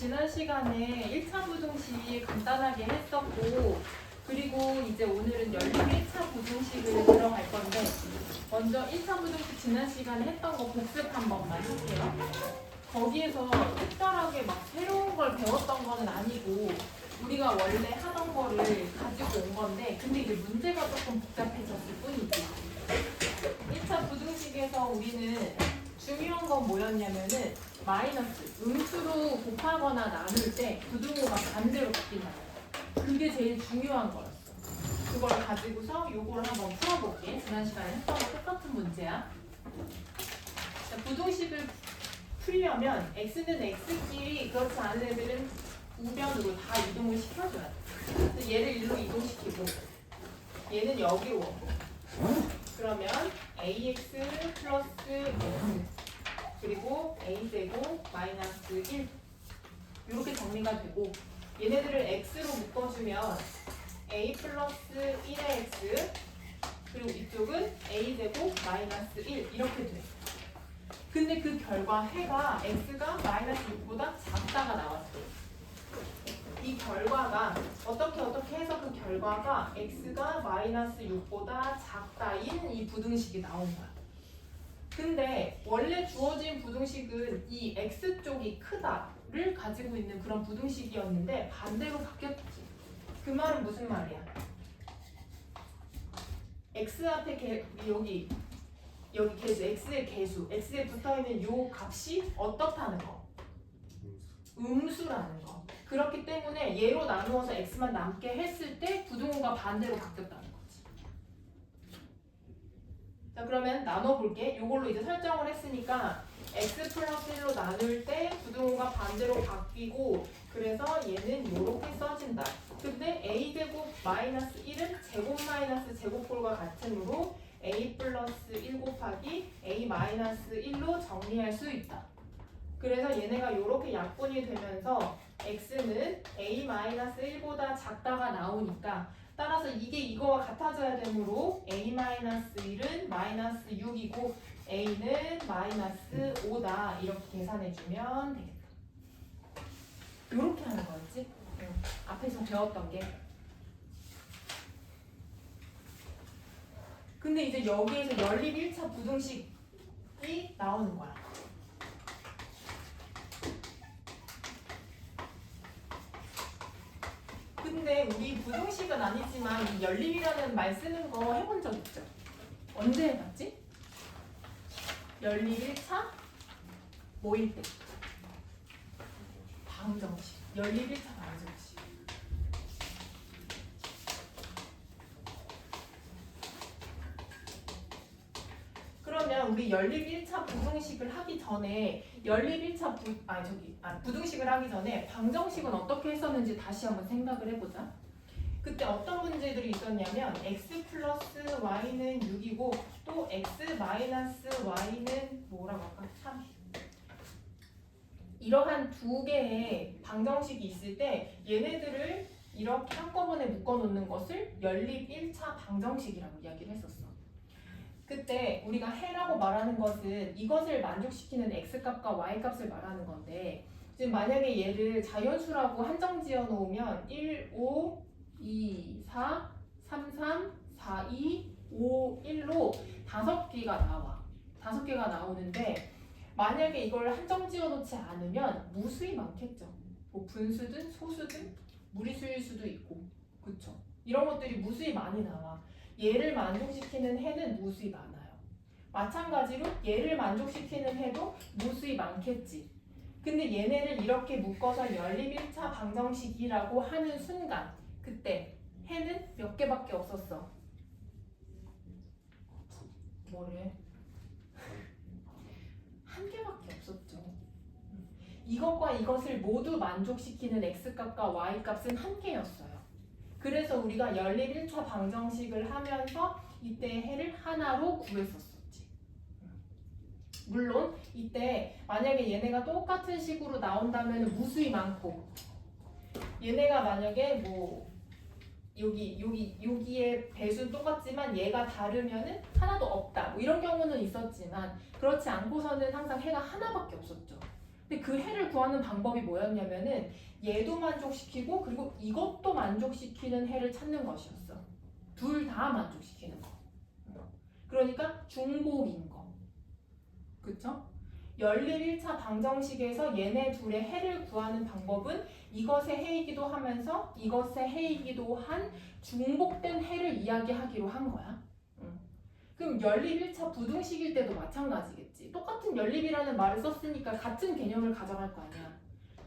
지난 시간에 1차 부등식 간단하게 했었고, 그리고 이제 오늘은 열립 1차 부등식을 들어갈 건데, 먼저 1차 부등식 지난 시간에 했던 거 복습 한 번만 할게요. 거기에서 특별하게 막 새로운 걸 배웠던 거는 아니고, 우리가 원래 하던 거를 가지고 온 건데, 근데 이제 문제가 조금 복잡해졌을 뿐이지. 1차 부등식에서 우리는 중요한 건 뭐였냐면은 마이너스, 음수로 곱하거나 나눌 때 부등호가 반대로 바뀐다. 그게 제일 중요한 거였어. 그걸 가지고서 요거를 한번 풀어볼게. 지난 시간에 했던 거 똑같은 문제야. 자, 부등식을 풀려면 x는 x끼리 그렇지 않은 애들은 우변으로 다 이동을 시켜줘야 돼. 얘를 일로 이동시키고 얘는 여기로 오고 그러면 ax 플러스 그리고 a제곱 마이너스 1 이렇게 정리가 되고 얘네들을 x로 묶어주면 a 플러스 1의 x 그리고 이쪽은 a제곱 마이너스 1 이렇게 돼. 근데 그 결과 해가 x가 마이너스 6보다 작다가 나왔대. 이 결과가 어떻게 해서 그 결과가 x가 마이너스 6보다 작다인 이 부등식이 나온 거야. 근데 원래 주어진 부등식은 이 x쪽이 크다를 가지고 있는 그런 부등식이었는데 반대로 바뀌었지. 그 말은 무슨 말이야? x 앞에 여기 개수, x의 개수, x에 붙어있는 요 값이 어떻다는 거? 음수라는 거. 그렇기 때문에 얘로 나누어서 x만 남게 했을 때 부등호가 반대로 바뀌었다는 거지. 자, 그러면 나눠볼게. 요걸로 이제 설정을 했으니까 x 플러스 1로 나눌 때 부등호가 반대로 바뀌고 그래서 얘는 요렇게 써진다. 근데 a제곱 마이너스 1은 제곱 마이너스 제곱꼴과 같으므로 a 플러스 1 곱하기 a 마이너스 1로 정리할 수 있다. 그래서 얘네가 요렇게 약분이 되면서 x는 a 마이너스 1보다 작다가 나오니까 따라서 이게 이거와 같아져야 되므로 a 마이너스 1은 마이너스 6이고 a는 마이너스 5다 이렇게 계산해주면 되겠다. 요렇게 하는 거였지? 앞에서 배웠던 게. 근데 이제 여기에서 연립 1차 부등식이 나오는 거야. 근데 우리 부등식은 아니지만 이 연립이라는 말 쓰는 거 해본 적 있죠? 언제 해봤지? 연립 1차 뭐일 때? 방정식. 연립 1차 방정식. 그러면 우리 연립 1차 부등식을 하기 전에 부등식을 하기 전에 방정식은 어떻게 했었는지 다시 한번 생각을 해보자. 그때 어떤 문제들이 있었냐면 x 플러스 y는 6이고 또 x 마이너스 y는 뭐라고 할까? 3. 이러한 두 개의 방정식이 있을 때 얘네들을 이렇게 한꺼번에 묶어놓는 것을 연립 1차 방정식이라고 이야기를 했었어. 그때 우리가 해라고 말하는 것은 이것을 만족시키는 x값과 y값을 말하는 건데 지금 만약에 얘를 자연수라고 한정 지어 놓으면 1, 5, 2, 4, 3, 3, 4, 2, 5, 1로 5개가 나와. 5개가 나오는데 만약에 이걸 한정 지어 놓지 않으면 무수히 많겠죠. 뭐 분수든 소수든 무리수일 수도 있고 그쵸? 이런 것들이 무수히 많이 나와. 얘를 만족시키는 해는 무수히 많아요. 마찬가지로 얘를 만족시키는 해도 무수히 많겠지. 근데 얘네를 이렇게 묶어서 연립 1차 방정식이라고 하는 순간 그때 해는 몇 개밖에 없었어? 뭐래? 한 개밖에 없었죠. 이것과 이것을 모두 만족시키는 x값과 y값은 한 개였어요. 그래서 우리가 연립 1차 방정식을 하면서 이때 해를 하나로 구했었지. 물론 이때 만약에 얘네가 똑같은 식으로 나온다면 무수히 많고 얘네가 만약에 뭐 여기에 배수는 똑같지만 얘가 다르면은 하나도 없다 뭐 이런 경우는 있었지만 그렇지 않고서는 항상 해가 하나밖에 없었죠. 근데 그 해를 구하는 방법이 뭐였냐면은 얘도 만족시키고 그리고 이것도 만족시키는 해를 찾는 것이었어. 둘 다 만족시키는 거. 그러니까 중복인 거. 그쵸? 연립 1차 방정식에서 얘네 둘의 해를 구하는 방법은 이것의 해이기도 하면서 이것의 해이기도 한 중복된 해를 이야기하기로 한 거야. 그럼 연립 1차 부등식일 때도 마찬가지겠지. 똑같은 연립이라는 말을 썼으니까 같은 개념을 가져갈 거 아니야.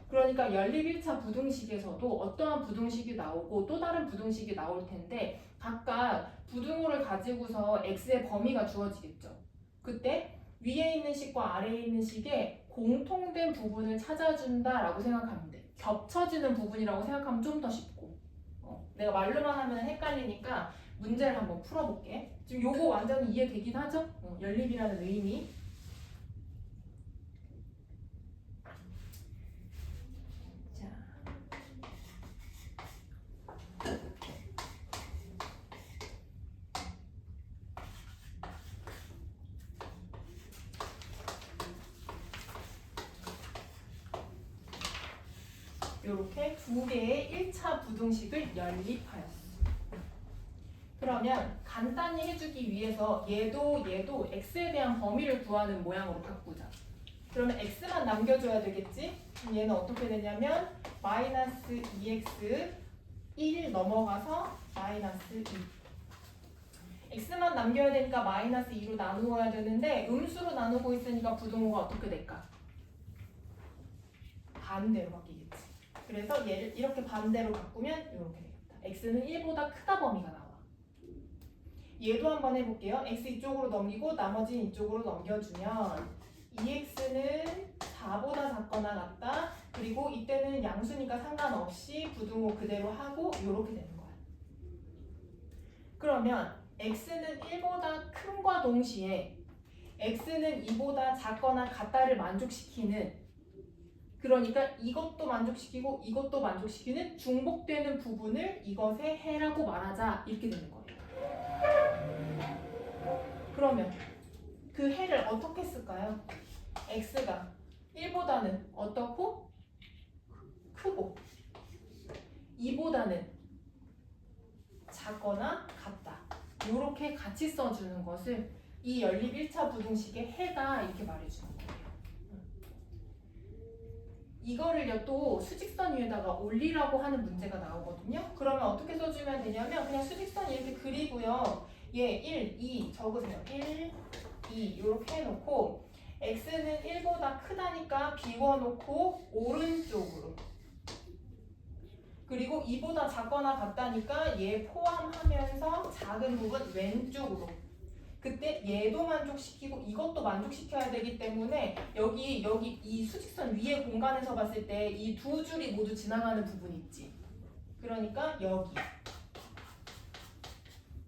그러니까 연립 1차 부등식에서도 어떠한 부등식이 나오고 또 다른 부등식이 나올 텐데 각각 부등호를 가지고서 x의 범위가 주어지겠죠. 그때 위에 있는 식과 아래에 있는 식의 공통된 부분을 찾아준다라고 생각하면 돼. 겹쳐지는 부분이라고 생각하면 좀 더 쉽고. 내가 말로만 하면 헷갈리니까 문제를 한번 풀어볼게. 지금 요거 완전히 이해되긴 하죠? 연립이라는 의미. 자, 이렇게 두 개의 1차 부등식을 연립하였어. 그러면 간단히 해주기 위해서 얘도 x에 대한 범위를 구하는 모양으로 바꾸자. 그러면 x만 남겨줘야 되겠지? 그럼 얘는 어떻게 되냐면 마이너스 2x 1 넘어가서 마이너스 2. x만 남겨야 되니까 마이너스 2로 나누어야 되는데 음수로 나누고 있으니까 부등호가 어떻게 될까? 반대로 바뀌겠지. 그래서 얘를 이렇게 반대로 바꾸면 이렇게 되겠다. x는 1보다 크다 범위가 나와. 얘도 한번 해볼게요. x 이쪽으로 넘기고 나머지는 이쪽으로 넘겨주면 2x는 4보다 작거나 같다. 그리고 이때는 양수니까 상관없이 부등호 그대로 하고 이렇게 되는 거야. 그러면 x는 1보다 큰과 동시에 x는 2보다 작거나 같다를 만족시키는, 그러니까 이것도 만족시키고 이것도 만족시키는 중복되는 부분을 이것의 해라고 말하자, 이렇게 되는 거예요. 그러면 그 해를 어떻게 쓸까요? x가 1보다는 어떻고? 크고 2보다는 작거나 같다. 이렇게 같이 써주는 것을 이 연립 1차 부등식의 해가 이렇게 말해주는 거예요. 이거를요 또 수직선 위에다가 올리라고 하는 문제가 나오거든요. 그러면 어떻게 써주면 되냐면 그냥 수직선 이렇게 그리고요. 얘 1, 2 적으세요. 1, 2 이렇게 해놓고 x는 1보다 크다니까 비워놓고 오른쪽으로, 그리고 2보다 작거나 같다니까 얘 포함하면서 작은 부분 왼쪽으로. 그때 얘도 만족시키고 이것도 만족시켜야 되기 때문에 여기 이 수직선 위의 공간에서 봤을 때 이 두 줄이 모두 지나가는 부분 있지. 그러니까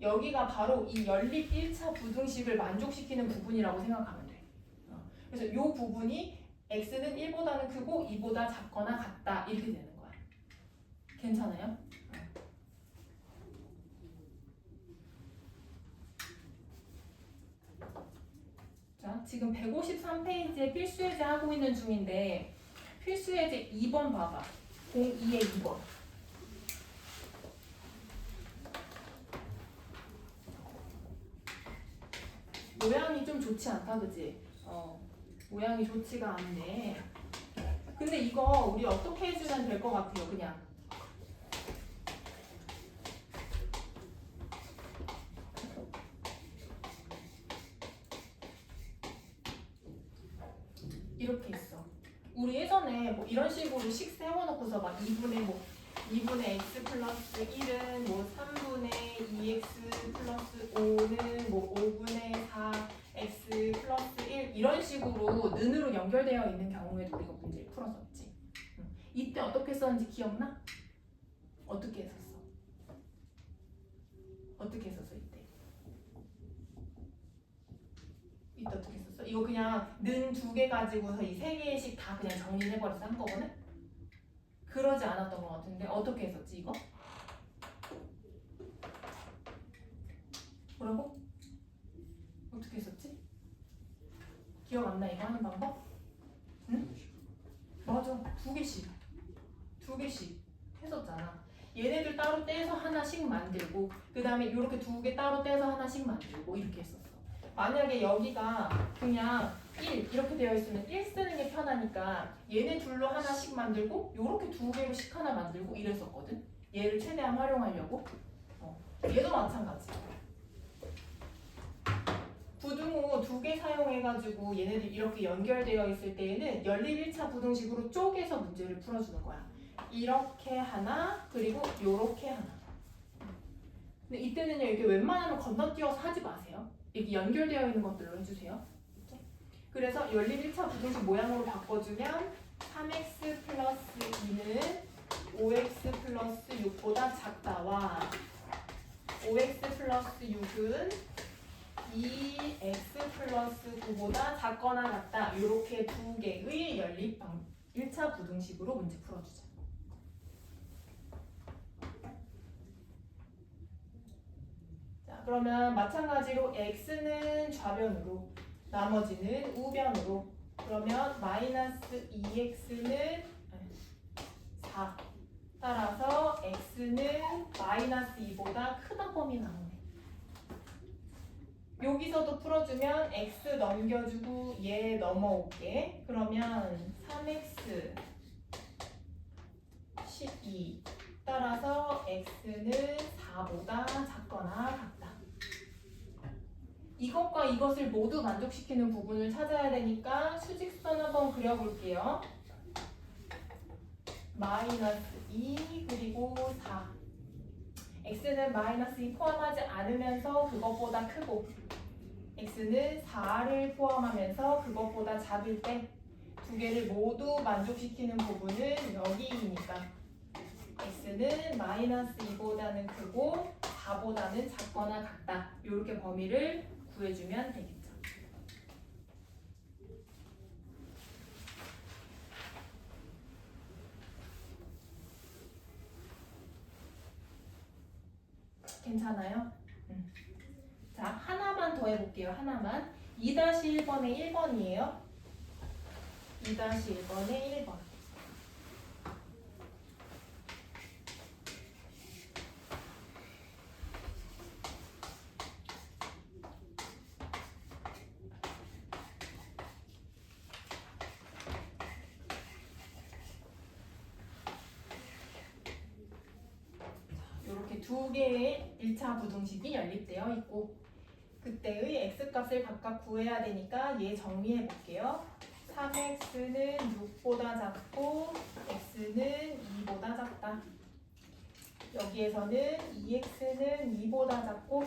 여기가 바로 이 연립 1차 부등식을 만족시키는 부분이라고 생각하면 돼. 그래서 이 부분이 x는 1보다는 크고 2보다 작거나 같다 이렇게 되는 거야. 괜찮아요? 자, 지금 153페이지에 필수예제 하고 있는 중인데 필수예제 2번 봐봐. 02의 2번. 모양이 좀 좋지 않다, 그지? 모양이 좋지가 않네. 근데 이거 우리 어떻게 해주면 될 것 같아요, 그냥. 이렇게 있어. 우리 예전에 뭐 이런 식으로 식 세워놓고서 막 2분의 x 플러스 1은 뭐 3분의 2x 플러스 5는 뭐 5분의 4x 플러스 1 이런 식으로 는으로 연결되어 있는 경우에도 우리가 문제를 풀었었지. 이때 어떻게 썼는지 기억나? 어떻게 했었어? 어떻게 했었어 이때? 이때 어떻게 했었어? 이거 그냥 는 2개 가지고서 이 3개씩 다 그냥 정리해버려서 한 거거든? 그러지 않았던 것 같은데 어떻게 했었지 이거? 뭐라고? 어떻게 했었지? 기억 안 나 이거 하는 방법? 응? 맞아. 두 개씩 했었잖아. 얘네들 따로 떼서 하나씩 만들고 그 다음에 이렇게 두 개 따로 떼서 하나씩 만들고 이렇게 했었어. 만약에 여기가 그냥 1 이렇게 되어 있으면 1 쓰는 게 편하니까 얘네 둘로 하나씩 만들고 이렇게 두 개로씩 하나 만들고 이랬었거든. 얘를 최대한 활용하려고. 얘도 마찬가지. 부등호 두 개 사용해가지고 얘네들 이렇게 연결되어 있을 때에는 연립 1차 부등식으로 쪼개서 문제를 풀어주는 거야. 이렇게 하나, 그리고 요렇게 하나. 근데 이때는요, 이렇게 웬만하면 건너뛰어서 하지 마세요. 이렇게 연결되어 있는 것들로 해주세요. 그래서 연립 1차 부등식 모양으로 바꿔주면 3x 플러스 2는 5x 플러스 6보다 작다와 5x 플러스 6은 2x 플러스 9보다 작거나 같다. 이렇게 두 개의 연립 1차 부등식으로 문제 풀어주자. 자, 그러면 마찬가지로 x는 좌변으로, 나머지는 우변으로. 그러면 마이너스 2x는 4. 따라서 x는 마이너스 2보다 크다 범위 나오네. 여기서도 풀어주면 x 넘겨주고 얘 넘어올게. 그러면 3x 12 따라서 x는 4보다 작거나 같다. 이것과 이것을 모두 만족시키는 부분을 찾아야 되니까 수직선 한번 그려볼게요. 마이너스 2 그리고 4. x는 마이너스 2 포함하지 않으면서 그것보다 크고 x는 4를 포함하면서 그것보다 작을 때 두 개를 모두 만족시키는 부분은 여기이니까 x는 마이너스 2보다는 크고 4보다는 작거나 같다. 이렇게 범위를 구해주면 되겠죠. 괜찮아요? 자, 하나만 더 해볼게요. 하나만. 2-1번에 1번이에요. 2-1번에 1번. 이렇게 두 개의 1차 부등식이 연립되어 있고 그때의 x값을 각각 구해야 되니까 얘 정리해 볼게요. 3x는 6보다 작고 x는 2보다 작다. 여기에서는 2x는 2보다 작고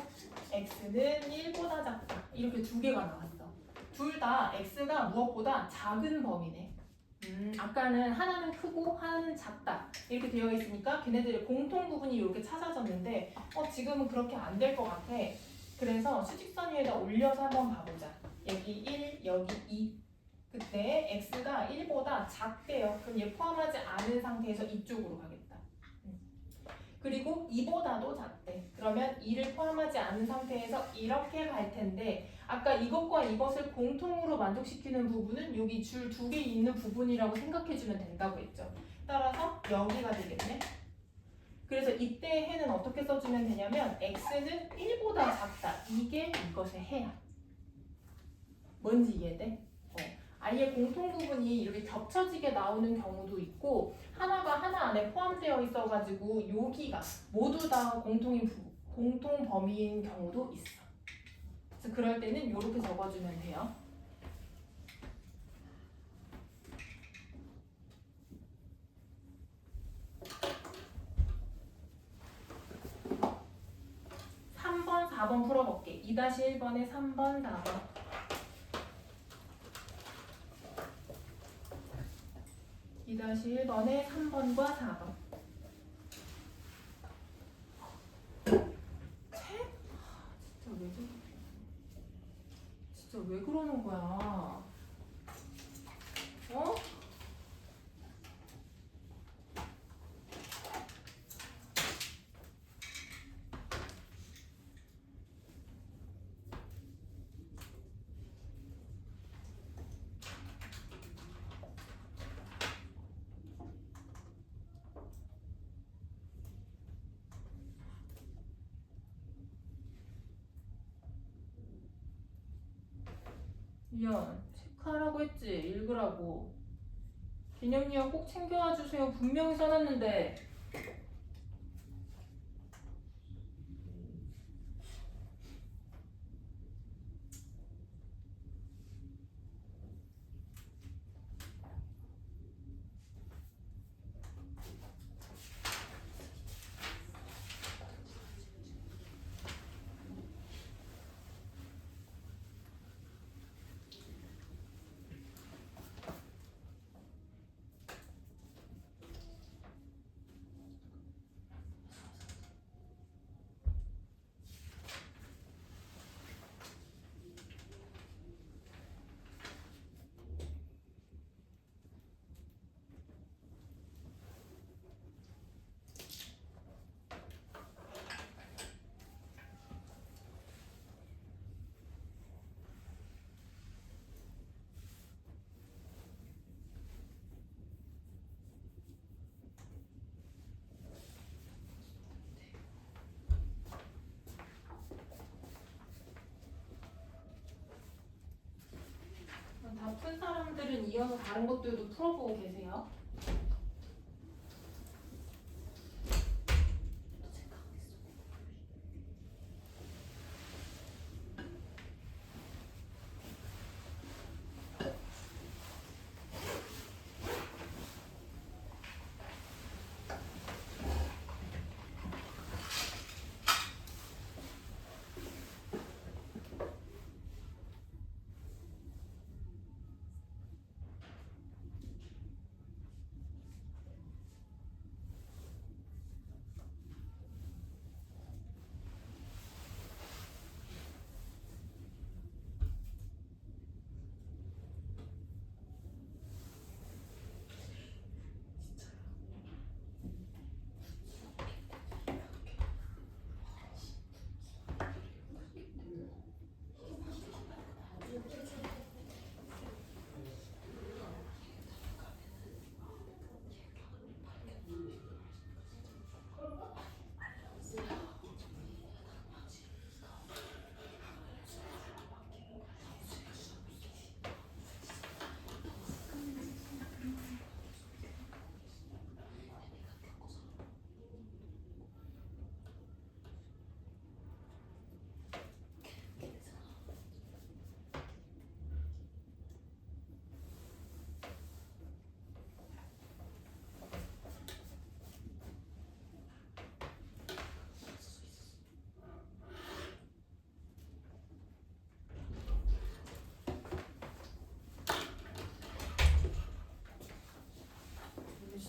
x는 1보다 작다. 이렇게 두 개가 나왔어. 둘 다 x가 무엇보다 작은 범위네. 아까는 하나는 크고 하나는 작다 이렇게 되어 있으니까 걔네들의 공통 부분이 이렇게 찾아졌는데 지금은 그렇게 안 될 것 같아. 그래서 수직선 위에다 올려서 한번 봐보자. 여기 1, 여기 2. 그때 x가 1보다 작대요. 그럼 얘 포함하지 않은 상태에서 이쪽으로 가겠다. 그리고 2보다도 작대. 그러면 2를 포함하지 않은 상태에서 이렇게 갈 텐데 아까 이것과 이것을 공통으로 만족시키는 부분은 여기 줄 두 개 있는 부분이라고 생각해주면 된다고 했죠. 따라서 여기가 되겠네. 그래서 이때 해는 어떻게 써주면 되냐면 x는 1보다 작다. 이게 이것의 해야. 뭔지 이해돼? 아예 공통 부분이 이렇게 겹쳐지게 나오는 경우도 있고 하나가 하나 안에 포함되어 있어가지고 여기가 모두 다 공통 범위인 경우도 있어. 그래서 그럴 때는 이렇게 적어주면 돼요. (3번) (4번) 풀어볼게. 2-1번에 3번, 4번. 2-1번에 3번과 4번. 진짜 왜 그러는 거야? 어? 이현 체크하라고 했지. 읽으라고. 개념 꼭 챙겨와 주세요. 분명히 써놨는데. 다 푼 사람들은 이어서 다른 것들도 풀어보고 계세요.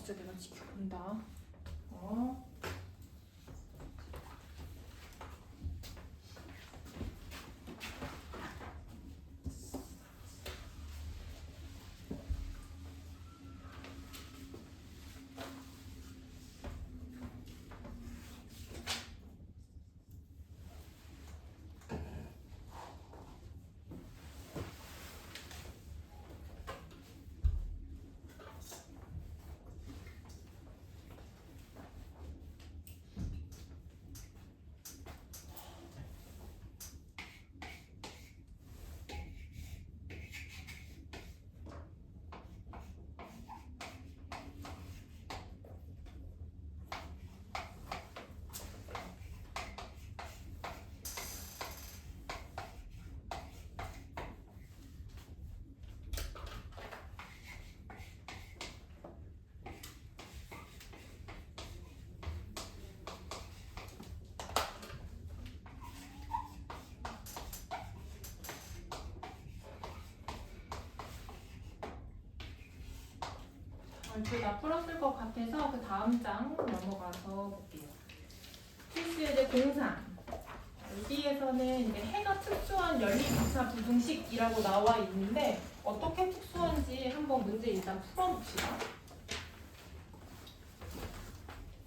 진짜 내가 지켜본다. 어? 얼추 다 풀었을 것 같아서 그 다음 장 넘어가서 볼게요. 필수예제 공상. 여기에서는 이제 해가 특수한 연립 2차 부등식이라고 나와 있는데 어떻게 특수한지 한번 문제 일단 풀어봅시다.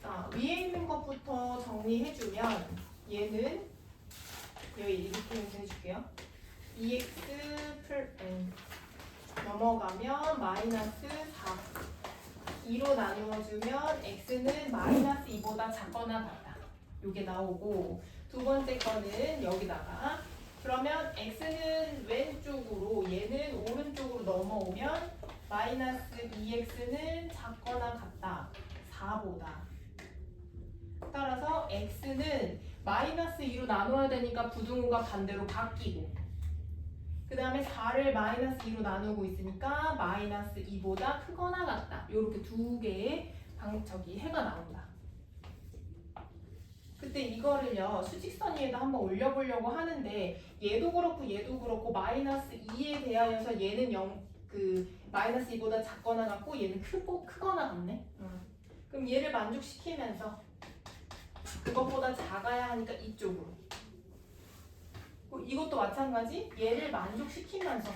자, 위에 있는 것부터 정리해주면 얘는 여기 이렇게 해줄게요. 2x 넘어가면 마이너스 4 2로 나누어주면 x는 마이너스 2보다 작거나 같다. 요게 나오고 두 번째 거는 여기다가 그러면 x는 왼쪽으로 얘는 마이너스 2x는 작거나 같다. 4보다. 따라서 x는 마이너스 2로 나눠야 되니까 부등호가 반대로 바뀌고, 그 다음에 4를 마이너스 2로 나누고 있으니까 마이너스 2보다 크거나 같다. 이렇게 두 개의 해가 나온다. 그때 이거를요 수직선 위에다 한번 올려보려고 하는데 얘도 그렇고 마이너스 2에 대하여서 얘는 마이너스 2보다 작거나 같고 얘는 크거나 같네. 그럼 얘를 만족시키면서 그것보다 작아야 하니까 이쪽으로. 이것도 마찬가지. 얘를 만족시키면서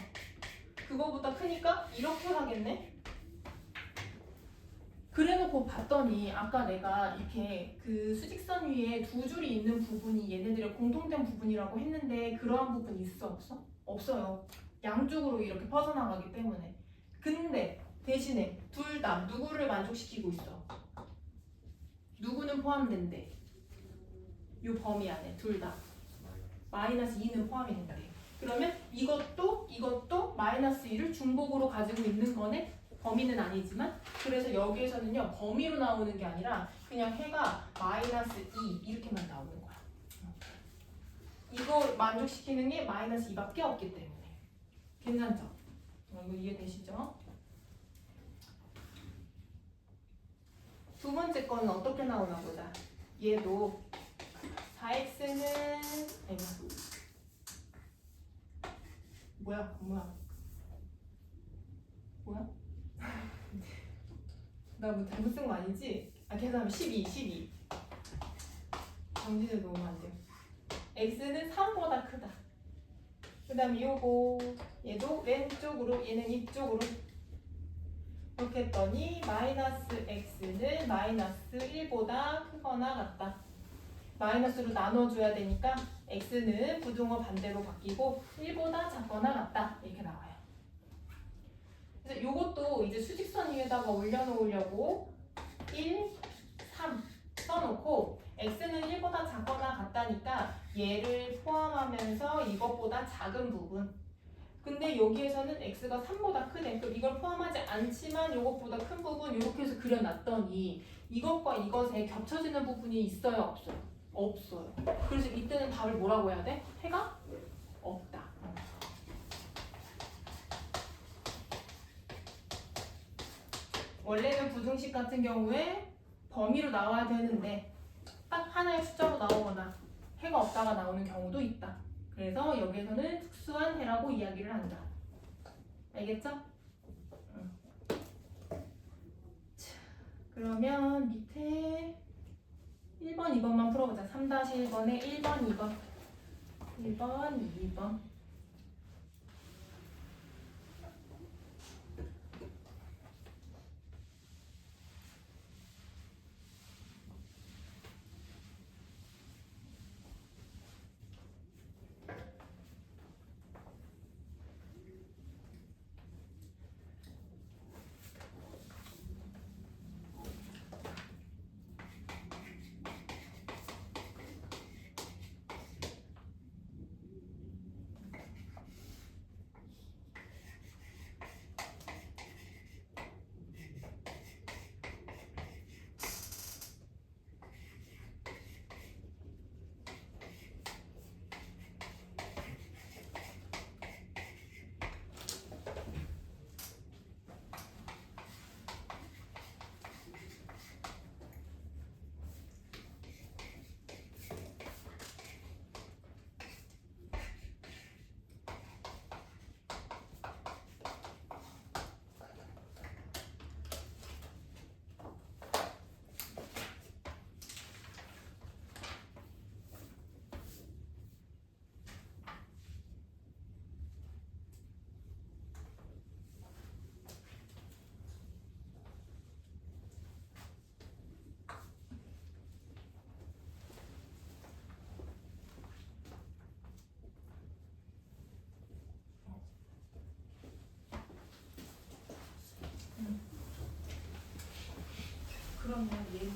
그거보다 크니까 이렇게 가겠네. 그래놓고 봤더니 아까 내가 이렇게 그 수직선 위에 두 줄이 있는 부분이 얘네들의 공통된 부분이라고 했는데 그러한 부분이 있어 없어? 없어요. 양쪽으로 이렇게 퍼져나가기 때문에. 근데 대신에 둘 다 누구를 만족시키고 있어? 누구는 포함된대? 요 범위 안에 둘 다 마이너스 2는 포함이 된대. 그러면 이것도 마이너스 2를 중복으로 가지고 있는 거네. 범위는 아니지만. 그래서 여기에서는요 범위로 나오는 게 아니라 그냥 해가 마이너스 2 이렇게만 나오는 거야. 이거 만족시키는 게 마이너스 2밖에 없기 때문에. 괜찮죠? 이거 이해되시죠? 두 번째 거는 어떻게 나오나 보자. 얘도 4x는 뭐야? 나 뭐 잘못 쓴 거 아니지? 계산하면 12 정신을 놓으면 안 돼요. x는 3보다 크다. 그 다음에 요거 얘도 왼쪽으로 얘는 이쪽으로 이렇게 했더니 마이너스 x는 마이너스 1보다 크거나 같다. 마이너스로 나눠줘야 되니까 x는 부등호 반대로 바뀌고 1보다 작거나 같다. 이렇게 나와요. 그래서 요것도 이제 수직선 위에다가 올려놓으려고 1, 3 써놓고 x는 1보다 작거나 같다니까 얘를 포함하면서 이것보다 작은 부분. 근데 여기에서는 x가 3보다 크대. 그럼 이걸 포함하지 않지만 이것보다 큰 부분 이렇게 해서 그려놨더니 이것과 이것에 겹쳐지는 부분이 있어요? 없어요? 없어요. 그래서 이때는 답을 뭐라고 해야 돼? 해가 없다. 원래는 부등식 같은 경우에 범위로 나와야 되는데 딱 하나의 숫자로 나오거나 해가 없다가 나오는 경우도 있다. 그래서 여기에서는 특수한 해라고 이야기를 한다. 알겠죠? 자, 그러면 밑에 1번, 2번만 풀어보자. 3-1번에 1번, 2번 1번, 2번 그러면 얘는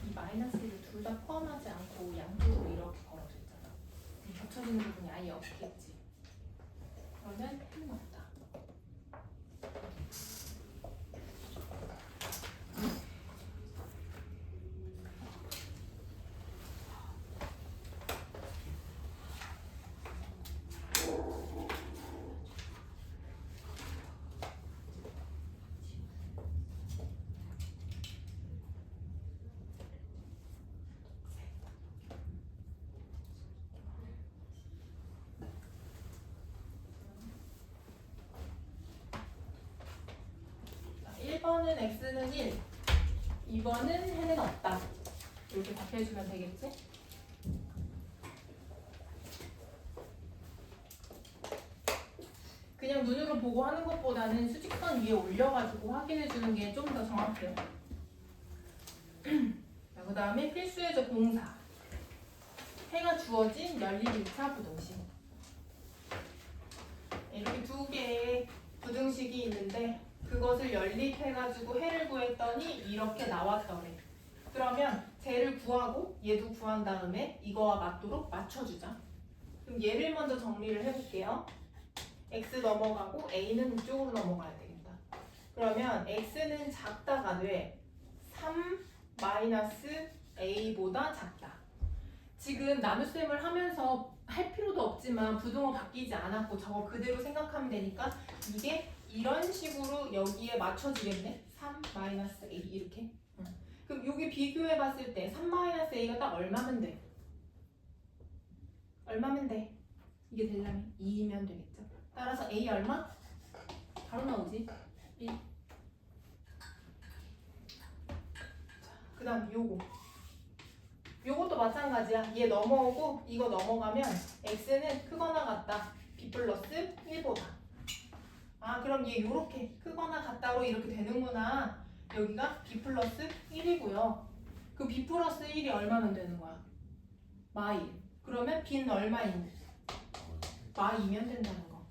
이 마이너스를 둘 다 포함하지 않고 양쪽으로 이렇게 걸어져 있잖아. 겹쳐지는 부분이 아예 없겠지. 그러면 해는 없다. 1번은 x는 1, 2번은 해는 없다. 이렇게 답해주면 되겠지? 그냥 눈으로 보고 하는 것보다는 수직선 위에 올려가지고 확인해주는 게 좀 더 정확해요. 그 다음에 필수예제 공사. 해가 주어진 연립 1차 부등식. 이렇게 두 개의 부등식이 있는데 그것을 연립해가지고 해를 구했더니 이렇게 나왔더래. 그러면 쟤를 구하고 얘도 구한 다음에 이거와 맞도록 맞춰주자. 그럼 얘를 먼저 정리를 해볼게요. x 넘어가고 a는 이쪽으로 넘어가야 되겠다. 그러면 x는 작다가 돼. 3 마이너스 a보다 작다. 지금 나눗셈을 하면서 할 필요도 없지만 부등호 바뀌지 않았고 저거 그대로 생각하면 되니까 이게 이런 식으로 여기에 맞춰지겠네. 3 마이너스 a 이렇게. 그럼 여기 비교해 봤을 때 3 마이너스 a가 딱 얼마면 돼? 얼마면 돼? 이게 되려면 2면 되겠죠. 따라서 a 얼마? 바로 나오지. 1. 그 다음 요것도 마찬가지야. 얘 넘어오고 이거 넘어가면 x는 크거나 같다. b 플러스 1보다. 아 그럼 얘 요렇게 크거나 같다로 이렇게 되는구나. 여기가 b 플러스 1이고요. 그 b 플러스 1이 얼마면 되는 거야? 마 1. 그러면 b는 얼마인? 마 2면 된다는 거.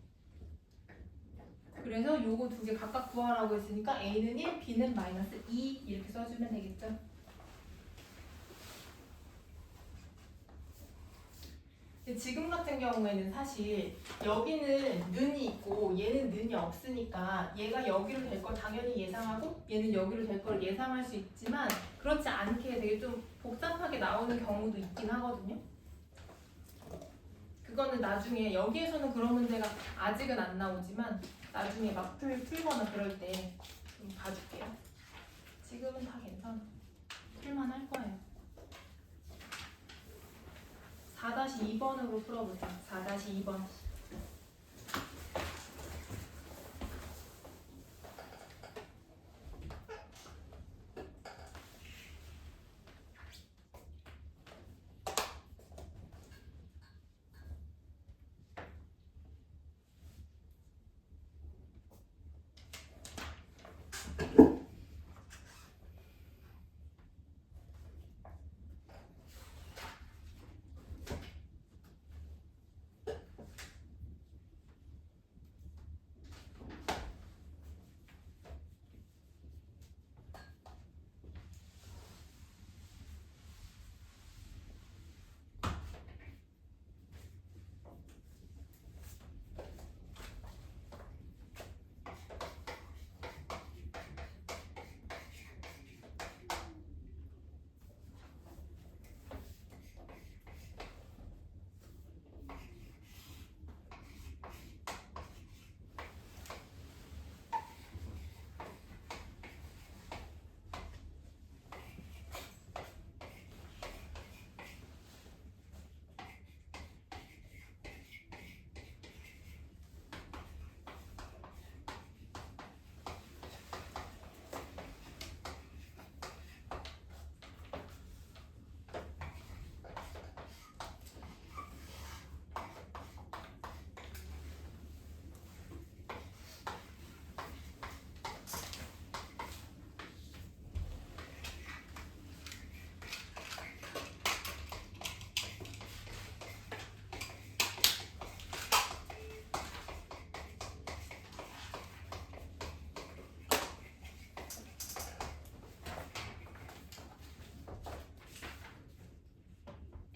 그래서 요거 두 개 각각 구하라고 했으니까 a는 1, b는 마이너스 2 이렇게 써주면 되겠죠. 지금 같은 경우에는 사실 여기는 는이 있고 얘는 는이 없으니까 얘가 여기로 될 걸 당연히 예상하고 얘는 여기로 될 걸 예상할 수 있지만 그렇지 않게 되게 좀 복잡하게 나오는 경우도 있긴 하거든요. 그거는 나중에 여기에서는 그런 문제가 아직은 안 나오지만 나중에 막 풀거나 그럴 때 좀 봐줄게요. 지금은 다 괜찮아. 풀만 할 거예요. 4-2번으로 풀어보자. 4-2번.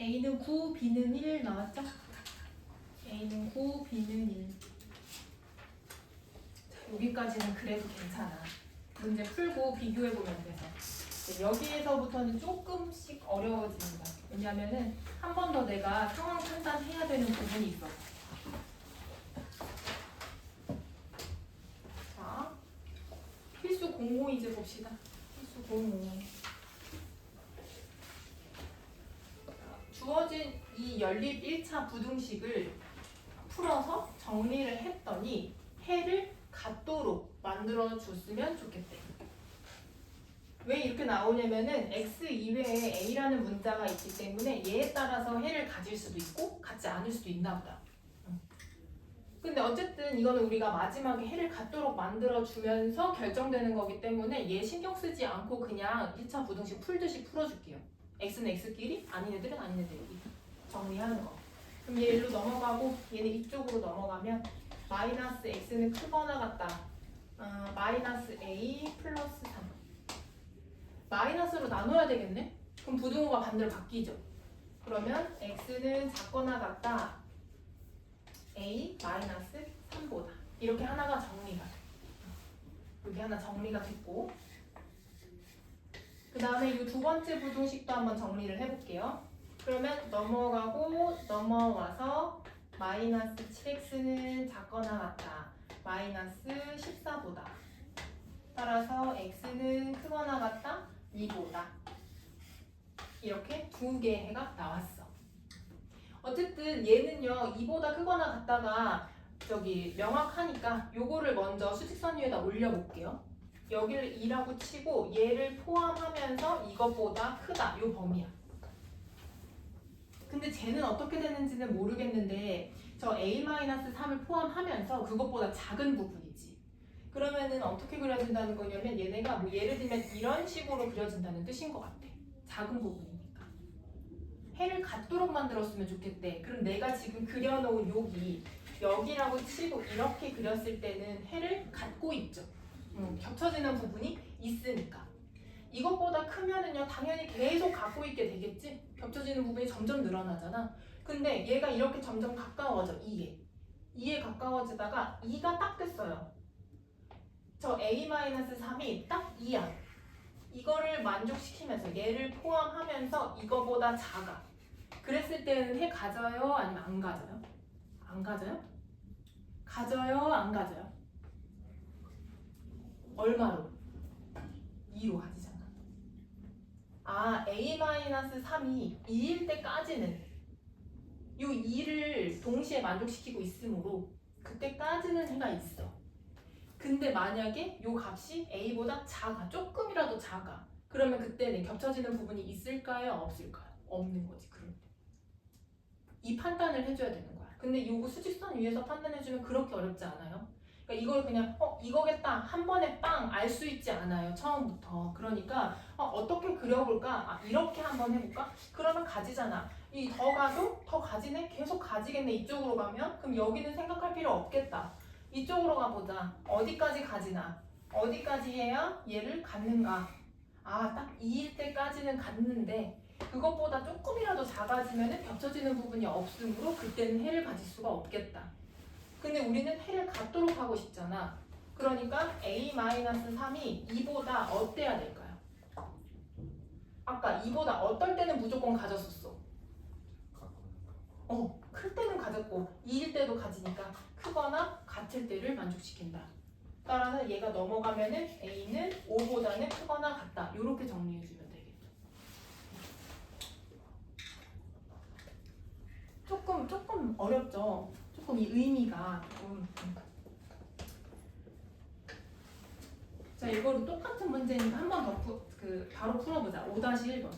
A는 9, B는 1 나왔죠? A는 9, B는 1. 자, 여기까지는 그래도 괜찮아. 문제 풀고 비교해보면 돼서. 여기에서부터는 조금씩 어려워집니다. 왜냐면은 한 번 더 내가 상황 판단해야 되는 부분이 있어. 자, 필수 00 이제 봅시다. 필수 00. 주어진 이 연립 1차 부등식을 풀어서 정리를 했더니 해를 같도록 만들어 줬으면 좋겠대. 왜 이렇게 나오냐면은 x 이외에 a라는 문자가 있기 때문에 얘에 따라서 해를 가질 수도 있고 갖지 않을 수도 있나 보다. 근데 어쨌든 이거는 우리가 마지막에 해를 갖도록 만들어주면서 결정되는 거기 때문에 얘 신경 쓰지 않고 그냥 1차 부등식 풀듯이 풀어줄게요. x는 x끼리, 아닌 애들은 아닌 애들끼리 정리하는 거. 그럼 얘 일로 넘어가고 얘는 이쪽으로 넘어가면 마이너스 x는 크거나 같다. 마이너스 a 플러스 3. 마이너스로 나눠야 되겠네? 그럼 부등호가 반대로 바뀌죠. 그러면 x는 작거나 같다. a 마이너스 3보다. 이렇게 하나가 정리가 돼. 여기 하나 정리가 됐고, 그 다음에 이 두 번째 부등식도 한번 정리를 해볼게요. 그러면 넘어가고 넘어와서 마이너스 7x는 작거나 같다. 마이너스 14보다. 따라서 x는 크거나 같다. 2보다. 이렇게 두 개의 해가 나왔어. 어쨌든 얘는요 2보다 크거나 같다가 저기 명확하니까 요거를 먼저 수직선 위에다 올려볼게요. 여기를 2라고 치고 얘를 포함하면서 이것보다 크다 요 범위야. 근데 쟤는 어떻게 되는지는 모르겠는데 저 a-3을 포함하면서 그것보다 작은 부분이지. 그러면은 어떻게 그려진다는 거냐면 얘네가 뭐 예를 들면 이런 식으로 그려진다는 뜻인 것 같아. 작은 부분이니까. 해를 갖도록 만들었으면 좋겠대. 그럼 내가 지금 그려놓은 여기라고 치고 이렇게 그렸을 때는 해를 갖고 있죠. 겹쳐지는 부분이 있으니까. 이것보다 크면은요 당연히 계속 갖고 있게 되겠지. 겹쳐지는 부분이 점점 늘어나잖아. 근데 얘가 이렇게 점점 가까워져. 2에 가까워지다가 2가 딱 됐어요. 저 a-3이 딱 2야. 이거를 만족시키면서 얘를 포함하면서 이거보다 작아. 그랬을 때는 해 가져요? 아니면 안 가져요? 안 가져요? 가져요? 안 가져요? 얼마로? 2로 가지잖아. 아, a-3이 2일 때까지는 이 2를 동시에 만족시키고 있으므로 그때까지는 해가 있어. 근데 만약에 이 값이 a보다 작아, 조금이라도 작아. 그러면 그때는 겹쳐지는 부분이 있을까요? 없을까요? 없는 거지. 그럴 때. 이 판단을 해줘야 되는 거야. 근데 이거 수직선 위에서 판단해주면 그렇게 어렵지 않아요. 그러니까 이걸 그냥 이거겠다 한 번에 빵 알 수 있지 않아요. 처음부터. 그러니까 어떻게 그려볼까? 이렇게 한번 해볼까? 그러면 가지잖아. 이 더 가도 더 가지네? 계속 가지겠네. 이쪽으로 가면? 그럼 여기는 생각할 필요 없겠다. 이쪽으로 가보자. 어디까지 가지나? 어디까지 해야 얘를 갖는가? 딱 2일 때까지는 갖는데 그것보다 조금이라도 작아지면 겹쳐지는 부분이 없으므로 그때는 해를 가질 수가 없겠다. 근데 우리는 해를 갖도록 하고 싶잖아. 그러니까 a-3이 2보다 어때야 될까요? 아까 2보다 어떨 때는 무조건 가졌었어. 클 때는 가졌고 2일 때도 가지니까 크거나 같을 때를 만족시킨다. 따라서 얘가 넘어가면은 a는 5보다는 크거나 같다. 이렇게 정리해주면 되겠죠. 조금 어렵죠. 조금 이 의미가 조금. 자, 이거로 똑같은 문제니까 한 번 더 바로 풀어보자. 5-1번.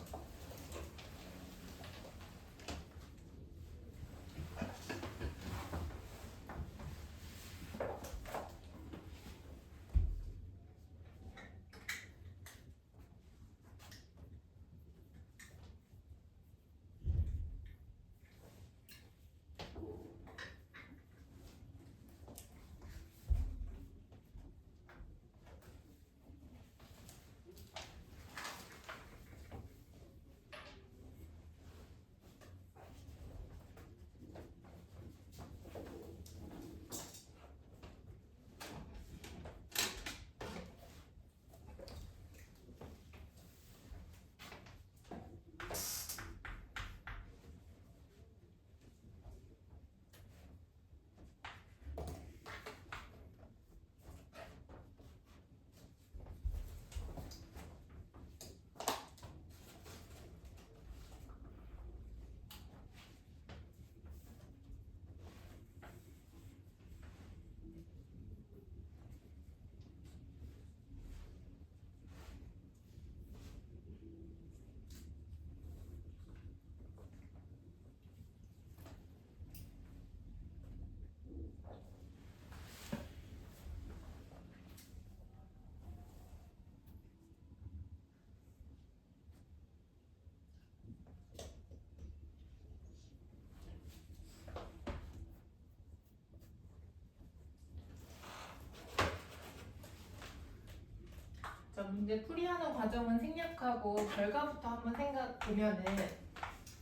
이제 풀이하는 과정은 생략하고 결과부터 한번 생각 보면은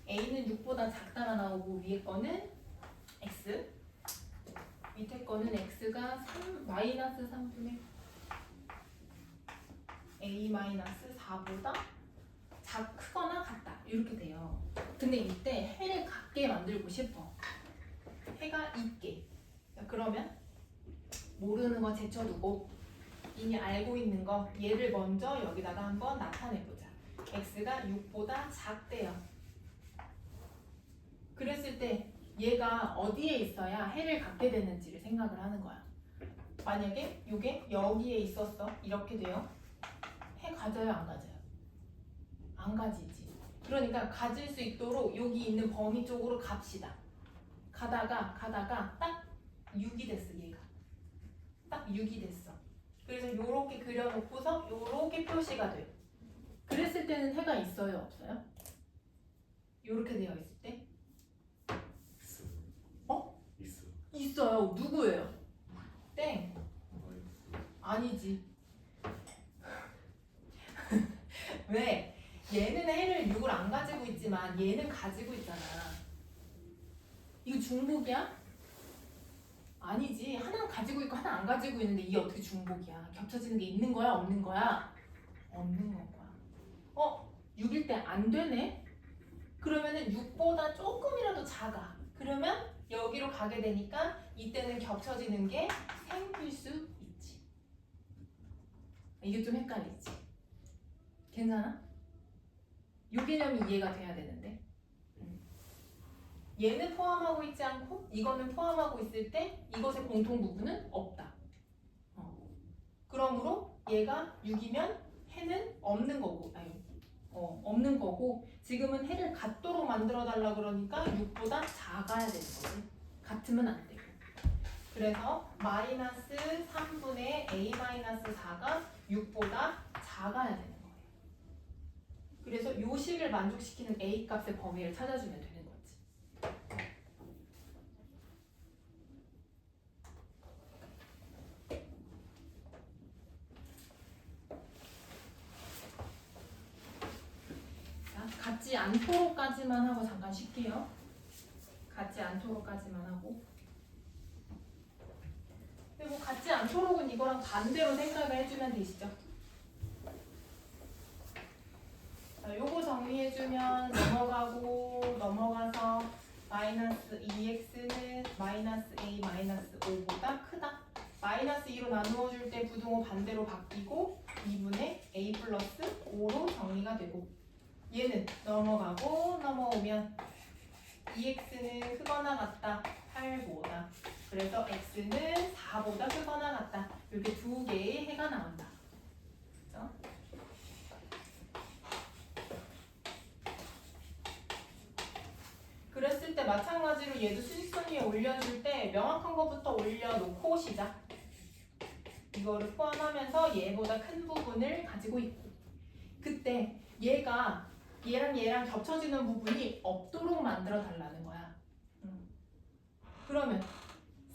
a는 6보다 작다가 나오고 위에 거는 x, 밑에 거는 x가 3 마이너스 3분의 a 마이너스 4보다 크거나 같다 이렇게 돼요. 근데 이때 해를 같게 만들고 싶어. 해가 있게. 그러면 모르는 거 제쳐두고 이미 알고 있는 거 얘를 먼저 여기다가 한번 나타내보자. x가 6보다 작대요. 그랬을 때 얘가 어디에 있어야 해를 갖게 되는지를 생각을 하는 거야. 만약에 이게 여기에 있었어. 이렇게 돼요. 해 가져요 안 가져요? 안 가지지. 그러니까 가질 수 있도록 여기 있는 범위 쪽으로 갑시다. 가다가 딱 6이 됐어 얘가. 딱 6이 됐어. 그래서 요렇게 그려놓고서 요렇게 표시가 돼. 그랬을 때는 해가 있어요 없어요? 요렇게 되어 있을 때? 어? 있어요. 누구예요? 땡. 아니지. 왜? 얘는 해를 6을 안 가지고 있지만 얘는 가지고 있잖아. 이거 중복이야? 아니지. 하나는 가지고 있고 하나 안 가지고 있는데 이게 어떻게 중복이야? 겹쳐지는 게 있는 거야? 없는 거야? 없는 거야. 6일 때 안 되네? 그러면은 6보다 조금이라도 작아. 그러면 여기로 가게 되니까 이때는 겹쳐지는 게 생길 수 있지. 이게 좀 헷갈리지? 괜찮아? 요 개념이 이해가 돼야 되는데 얘는 포함하고 있지 않고 이거는 포함하고 있을 때 이것의 공통 부분은 없다. 그러므로 얘가 6이면 해는 없는 거고 없는 거고 지금은 해를 같도록 만들어 달라 그러니까 6보다 작아야 되는 거지. 같으면 안 되고. 그래서 마이너스 3분의 a 마이너스 4가 6보다 작아야 되는 거예요. 그래서 요 식을 만족시키는 a 값의 범위를 찾아주면 되는 거지. 자, 같지 않도록까지만 하고 잠깐 쉴게요. 같지 않도록까지만 하고. 근데 뭐 같지 않도록은 이거랑 반대로 생각을 해주면 되시죠. 자, 요거 정리해주면 넘어가서 마이너스 2x는 마이너스 a 마이너스 5보다 크다. 마이너스 2로 나누어줄 때 부등호 반대로 바뀌고 2분의 a 플러스 5로 정리가 되고 얘는 넘어오면 2x는 크거나 같다. 8보다. 그래서 x는 4보다 크거나 같다. 이렇게 두 개의 해가 나온다. 그렇죠? 그랬을 때 마찬가지로 얘도 수직선 위에 올려줄 때 명확한 것부터 올려놓고 시작. 이거를 포함하면서 얘보다 큰 부분을 가지고 있고 그때 얘랑 겹쳐지는 부분이 없도록 만들어 달라는 거야. 그러면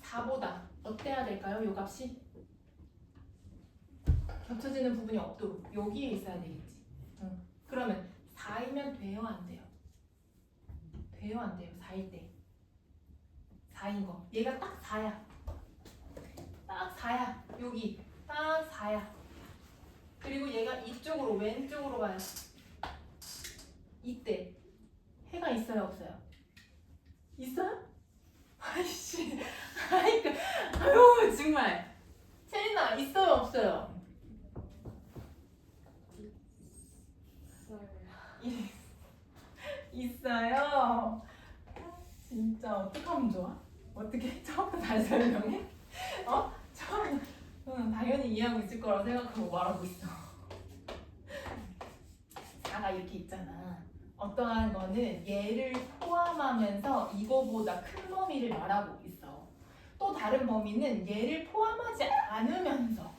4보다 어때야 될까요? 요 값이? 겹쳐지는 부분이 없도록 여기에 있어야 되겠지. 그러면 4이면 돼요? 안 돼요? 돼요? 안 돼요? 4일 때 4인 거 얘가 딱 4야. 딱 4야. 여기 딱 4야. 그리고 얘가 이쪽으로 왼쪽으로 가요. 이때 해가 있어요? 없어요? 있어요? 아이씨 아유 정말 채린아 있어요? 없어요? 있어요. 진짜 어떻게 하면 좋아? 어떻게 처음부터 다시 설명해? 처음 당연히 이해하고 있을 거라고 생각하고 말하고 있어. 4가 이렇게 있잖아. 어떠한 거는 얘를 포함하면서 이거보다 큰 범위를 말하고 있어. 또 다른 범위는 얘를 포함하지 않으면서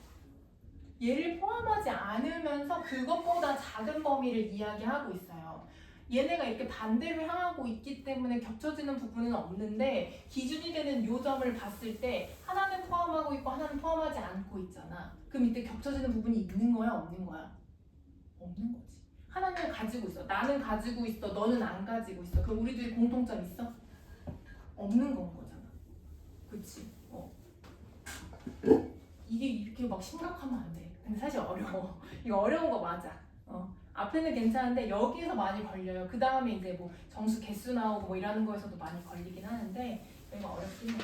그것보다 작은 범위를 이야기하고 있어요. 얘네가 이렇게 반대로 향하고 있기 때문에 겹쳐지는 부분은 없는데 기준이 되는 요점을 봤을 때 하나는 포함하고 있고 하나는 포함하지 않고 있잖아. 그럼 이때 겹쳐지는 부분이 있는 거야 없는 거야? 없는 거지. 하나는 가지고 있어. 나는 가지고 있어. 너는 안 가지고 있어. 그럼 우리들이 공통점 있어? 없는 건 거잖아. 그치? 이게 이렇게 막 심각하면 안 돼. 근데 사실 어려워. 이거 어려운 거 맞아. 앞에는 괜찮은데 여기에서 많이 걸려요. 그 다음에 이제 뭐 정수 개수 나오고 뭐 이러는 거에서도 많이 걸리긴 하는데 여기가 어렵긴 해.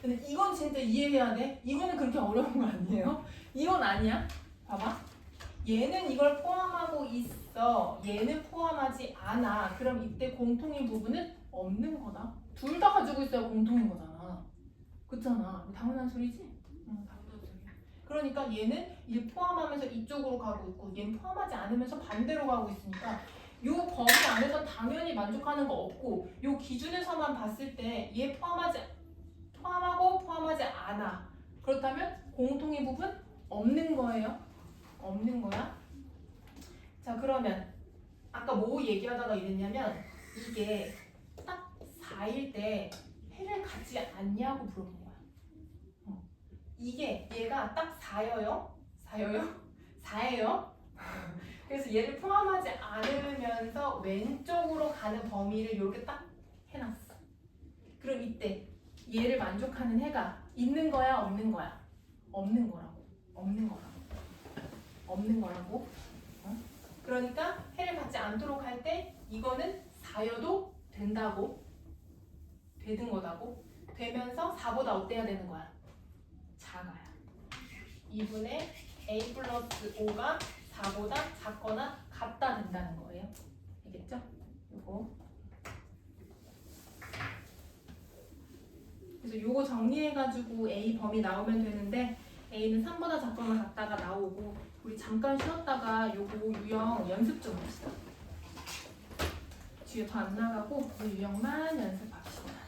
근데 이건 진짜 이해해야 돼. 이거는 그렇게 어려운 거 아니에요? 이건 아니야. 봐봐. 얘는 이걸 포함하고 있어. 얘는 포함하지 않아. 그럼 이때 공통인 부분은 없는 거다. 둘 다 가지고 있어야 공통인 거잖아. 그렇잖아. 당연한 소리지? 응, 당연한 소리야. 그러니까 얘는 이제 포함하면서 이쪽으로 가고 있고 얘는 포함하지 않으면서 반대로 가고 있으니까 요 범위 안에서 당연히 만족하는 거 없고 요 기준에서만 봤을 때 얘 포함하고 포함하지 않아. 그렇다면 공통인 부분 없는 거예요. 없는 거야. 자 그러면 아까 뭐 얘기하다가 이랬냐면 이게 딱 4일 때 해를 갖지 않냐고 물어본 거야. 이게 얘가 딱 4여요? 4여요? 4예요? 그래서 얘를 포함하지 않으면서 왼쪽으로 가는 범위를 이렇게 딱 해놨어. 그럼 이때 얘를 만족하는 해가 있는 거야? 없는 거야? 없는 거라고. 없는 거라고. 없는 거라고. 그러니까 해를 받지 않도록 할 때 이거는 4여도 된다고. 되는 거다고. 되면서 4보다 어때야 되는 거야? 작아야. 2분의 a 플러스 5가 4보다 작거나 같다 된다는 거예요. 알겠죠? 요거. 그래서 요거 정리해가지고 a 범위 나오면 되는데 a는 3보다 작거나 같다가 나오고 우리 잠깐 쉬었다가 요거 유형 연습 좀 합시다. 뒤에 더 안 나가고 이 유형만 연습합시다.